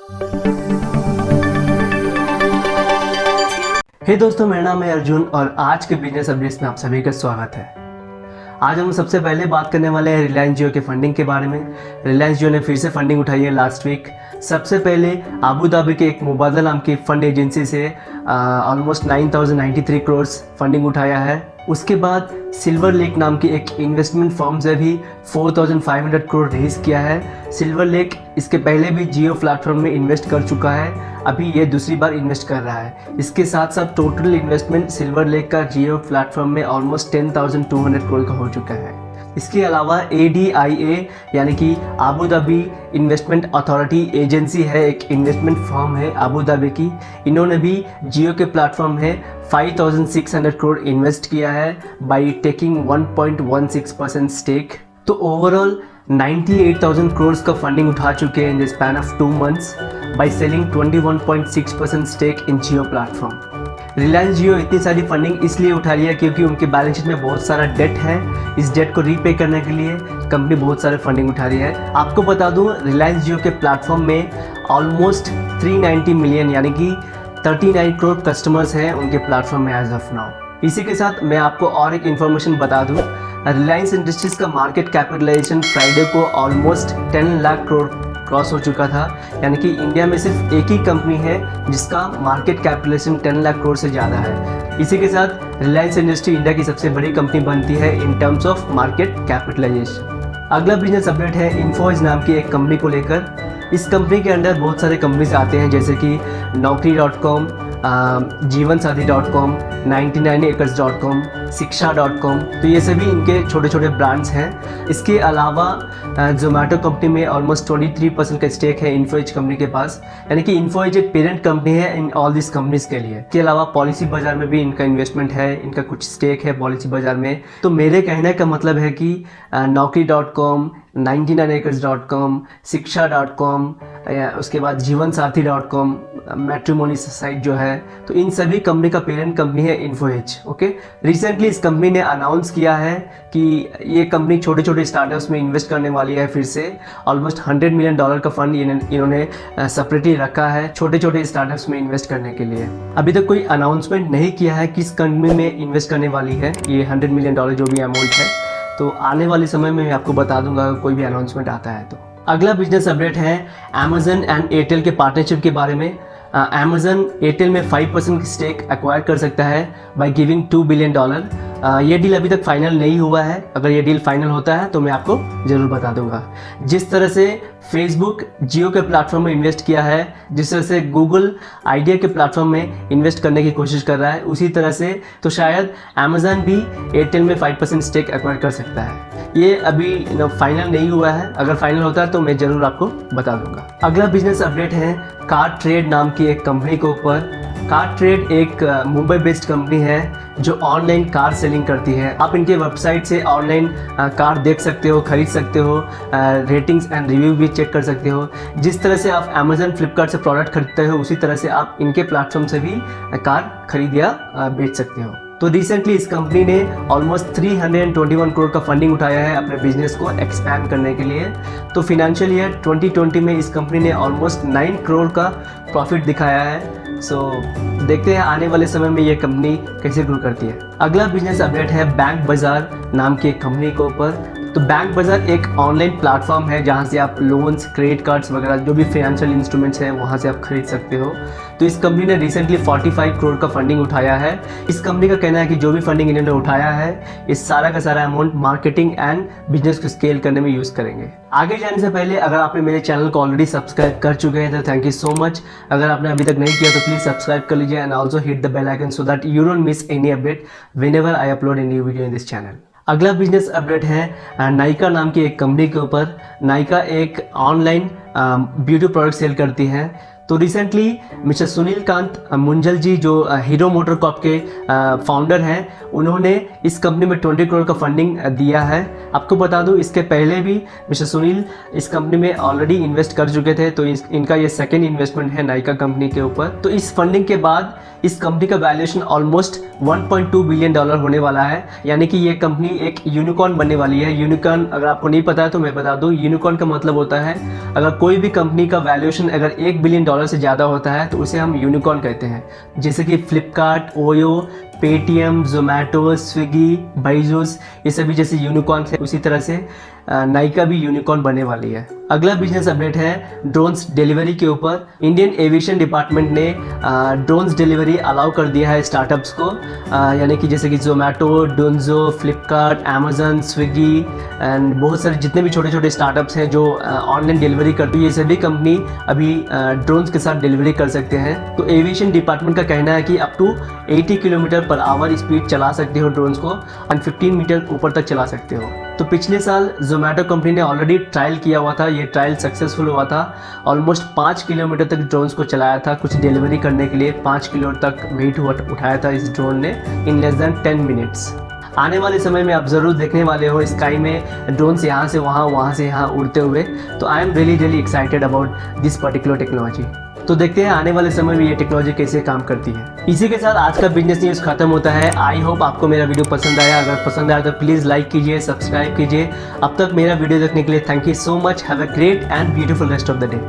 हे दोस्तों, मेरा नाम है अर्जुन और आज के बिजनेस अपडेट्स में आप सभी का स्वागत है। आज हम सबसे पहले बात करने वाले हैं रिलायंस जियो के फंडिंग के बारे में। रिलायंस जियो ने फिर से फंडिंग उठाई है लास्ट वीक। सबसे पहले अबू धाबी के एक मुबादला नाम की फंड एजेंसी से ऑलमोस्ट 9093 करोड़ फंडिंग उठाया है। उसके बाद सिल्वर लेक नाम की एक इन्वेस्टमेंट फर्म से भी 4500 करोड़ रेज किया है। सिल्वर लेक इसके पहले भी जियो प्लेटफॉर्म में इन्वेस्ट कर चुका है, अभी ये दूसरी बार इन्वेस्ट कर रहा है। इसके साथ साथ टोटल इन्वेस्टमेंट सिल्वर लेक का जियो प्लेटफॉर्म में ऑलमोस्ट 10,200 करोड़ का हो चुका है। इसके अलावा ADIA यानी कि Abu Dhabi investment authority agency है, एक इन्वेस्टमेंट फर्म है अबू धाबी की। इन्होंने भी जियो के प्लेटफॉर्म में 5600 करोड़ इन्वेस्ट किया है बाई टेकिंग 1.16% स्टेक। तो ओवरऑल 98,000 करोड़ का फंडिंग उठा चुके हैं in the span of 2 months by selling 21.6% stake in Jio platform. Reliance Jio इतनी सारी फंडिंग इसलिए उठा रही है क्योंकि उनके बैलेंस शीट में बहुत सारा डेट है। इस डेट को रीपे करने के लिए कंपनी बहुत सारे फंडिंग उठा रही है। आपको बता दूं, रिलायंस जियो के प्लेटफॉर्म में ऑलमोस्ट 390 मिलियन यानी कि 39 करोड़ कस्टमर्स हैं उनके प्लेटफॉर्म में एज ऑफ नाउ। इसी के साथ मैं आपको और एक इन्फॉर्मेशन बता दूं, रिलायंस इंडस्ट्रीज का मार्केट कैपिटलाइजेशन फ्राइडे को ऑलमोस्ट 10 लाख करोड़ क्रॉस हो चुका था। यानी कि इंडिया में सिर्फ एक ही कंपनी है जिसका मार्केट कैपिटलाइजेशन 10 लाख करोड़ से ज़्यादा है। इसी के साथ रिलायंस इंडस्ट्री इंडिया की सबसे बड़ी कंपनी बनती है in terms of market capitalization. अगला बिजनेस अपडेट है इन्फोएज नाम की एक कंपनी को लेकर। इस कंपनी के अंडर बहुत सारे कंपनीज आते हैं जैसे कि Naukri.com, जीवनसाथी.com, 99acres.com, शिक्षा.com। तो ये सभी इनके छोटे छोटे ब्रांड्स हैं। इसके अलावा जोमेटो कंपनी में ऑलमोस्ट 23% का स्टेक है इन्फोएज कंपनी के पास। यानी कि इन्फोएज एक पेरेंट कंपनी है इन ऑल दिस कंपनीज के लिए। इसके अलावा पॉलिसी बाजार में भी इनका इन्वेस्टमेंट है, इनका कुछ स्टेक है पॉलिसी बाजार में। तो मेरे कहने का मतलब है कि Naukri.com, 99acres.com, शिक्षा.com, उसके बाद जीवनसाथी.com, मैट्रिमोनी साइट जो है, तो इन सभी कंपनी का पेरेंट कंपनी है इन्फोएज। ओके, रिसेंटली इस कंपनी ने अनाउंस किया है कि ये कंपनी छोटे छोटे स्टार्टअप्स में इन्वेस्ट करने वाली है। फिर से ऑलमोस्ट $100 मिलियन का फंड इन्होंने सेपरेटली रखा है छोटे छोटे स्टार्टअप्स में इन्वेस्ट करने के लिए। अभी तक कोई अनाउंसमेंट नहीं किया है किस कंपनी में इन्वेस्ट करने वाली है ये $100 मिलियन जो भी अमाउंट है। तो आने वाले समय में मैं आपको बता दूंगा अगर कोई भी अनाउंसमेंट आता है तो। अगला बिजनेस अपडेट है अमेजन एंड एयरटेल के पार्टनरशिप के बारे में। अमेजन एयरटेल में 5% की स्टेक एक्वायर कर सकता है बाय गिविंग $2 बिलियन। ये डील अभी तक फाइनल नहीं हुआ है। अगर ये डील फाइनल होता है तो मैं आपको ज़रूर बता दूंगा। जिस तरह से फेसबुक जियो के प्लेटफॉर्म में इन्वेस्ट किया है, जिस तरह से गूगल आइडिया के प्लेटफॉर्म में इन्वेस्ट करने की कोशिश कर रहा है, उसी तरह से तो शायद अमेजन भी एयरटेल में 5% स्टेक एक्वायर कर सकता है। ये अभी फाइनल नहीं हुआ है। अगर फाइनल होता है तो मैं ज़रूर आपको बता दूंगा। अगला बिजनेस अपडेट है कार ट्रेड नाम की एक कंपनी के ऊपर। कार ट्रेड एक मुंबई बेस्ड कंपनी है जो ऑनलाइन कार सेलिंग करती है। आप इनके वेबसाइट से ऑनलाइन कार देख सकते हो, खरीद सकते हो, रेटिंग्स एंड रिव्यू भी चेक कर सकते हो। जिस तरह से आप अमेजन फ्लिपकार्ट से प्रोडक्ट खरीदते हो उसी तरह से आप इनके प्लेटफॉर्म से भी कार खरीद या बेच सकते हो। तो रिसेंटली इस कंपनी ने ऑलमोस्ट 321 करोड़ का फंडिंग उठाया है अपने बिजनेस को एक्सपैंड करने के लिए। तो फिनेंशियल ईयर 2020 में इस कंपनी ने ऑलमोस्ट 9 करोड़ का प्रॉफिट दिखाया है। सो देखते हैं आने वाले समय में ये कंपनी कैसे ग्रो करती है। अगला बिजनेस अपडेट है बैंक बाजार नाम की एक कंपनी के ऊपर। तो बैंक बाजार एक ऑनलाइन प्लेटफॉर्म है जहां से आप लोन्स, क्रेडिट कार्ड्स वगैरह जो भी फाइनेंशियल इंस्ट्रूमेंट्स हैं वहां से आप खरीद सकते हो। तो इस कंपनी ने रिसेंटली 45 करोड़ का फंडिंग उठाया है। इस कंपनी का कहना है कि जो भी फंडिंग इन्होंने उठाया है इस सारा का सारा अमाउंट मार्केटिंग एंड बिजनेस को स्केल करने में यूज़ करेंगे। आगे जाने से पहले अगर आपने मेरे चैनल को ऑलरेडी सब्सक्राइब कर चुके हैं तो थैंक यू सो मच। अगर आपने अभी तक नहीं किया तो प्लीज़ सब्सक्राइब कर लीजिए and also hit the bell icon so that you don't miss any update whenever I upload a new video in this channel. अगला बिजनेस अपडेट है नाइका नाम की एक कंपनी के ऊपर। नाइका एक ऑनलाइन ब्यूटी प्रोडक्ट सेल करती है। तो रिसेंटली मिस्टर सुनील कांत मुंजल जी जो हीरो मोटर कॉर्प के फाउंडर हैं, उन्होंने इस कंपनी में 20 करोड़ का फंडिंग दिया है। आपको बता दूं इसके पहले भी मिस्टर सुनील इस कंपनी में ऑलरेडी इन्वेस्ट कर चुके थे। तो इनका ये सेकेंड इन्वेस्टमेंट है नाइका कंपनी के ऊपर। तो इस फंडिंग के बाद इस कंपनी का वैल्यूएशन ऑलमोस्ट $1.2 बिलियन होने वाला है। यानी कि ये कंपनी एक यूनिकॉर्न बनने वाली है। यूनिकॉर्न अगर आपको नहीं पता है तो मैं बता दूं, यूनिकॉर्न का मतलब होता है अगर कोई भी कंपनी का वैल्यूएशन अगर $1 बिलियन से ज़्यादा होता है तो उसे हम यूनिकॉर्न कहते हैं। जैसे कि Flipkart, OYO, Paytm, Zomato, Swiggy, Byju's, ये सभी जैसे यूनिकॉर्न है, उसी तरह से नाइका भी यूनिकॉर्न बनने वाली है। अगला बिजनेस अपडेट है ड्रोन्स डिलीवरी के ऊपर। इंडियन एविएशन डिपार्टमेंट ने ड्रोन्स डिलीवरी अलाउ कर दिया है स्टार्टअप्स को, यानी कि जैसे कि जोमेटो, डोन्जो, फ्लिपकार्ट, अमेजन, स्विगी एंड बहुत सारे जितने भी छोटे छोटे स्टार्टअप्स हैं जो ऑनलाइन डिलीवरी करती है, ये सभी कंपनी अभी ड्रोन्स के साथ डिलीवरी कर सकते हैं। तो एविएशन डिपार्टमेंट का कहना है कि up to 80 kilometre per hour speed चला सकते हो ड्रोन्स को, और 15 मीटर ऊपर तक चला सकते हो। तो पिछले साल जोमेटो कंपनी ने ऑलरेडी ट्रायल किया हुआ था, ये ट्रायल सक्सेसफुल हुआ था। ऑलमोस्ट 5 किलोमीटर तक ड्रोन्स को चलाया था कुछ डिलीवरी करने के लिए। 5 किलो तक वेट उठाया था इस ड्रोन ने इन लेस देन 10 मिनट्स। आने वाले समय में आप ज़रूर देखने वाले हो स्काई में ड्रोन्स यहाँ से वहाँ, वहाँ से यहाँ उड़ते हुए। तो I am really excited about this particular technology. तो देखते हैं आने वाले समय में ये टेक्नोलॉजी कैसे काम करती है। इसी के साथ आज का बिजनेस न्यूज़ खत्म होता है। आई होप आपको मेरा वीडियो पसंद आया। अगर पसंद आया तो प्लीज़ लाइक कीजिए, सब्सक्राइब कीजिए। अब तक मेरा वीडियो देखने के लिए thank you so much. Have a great and beautiful rest of the day.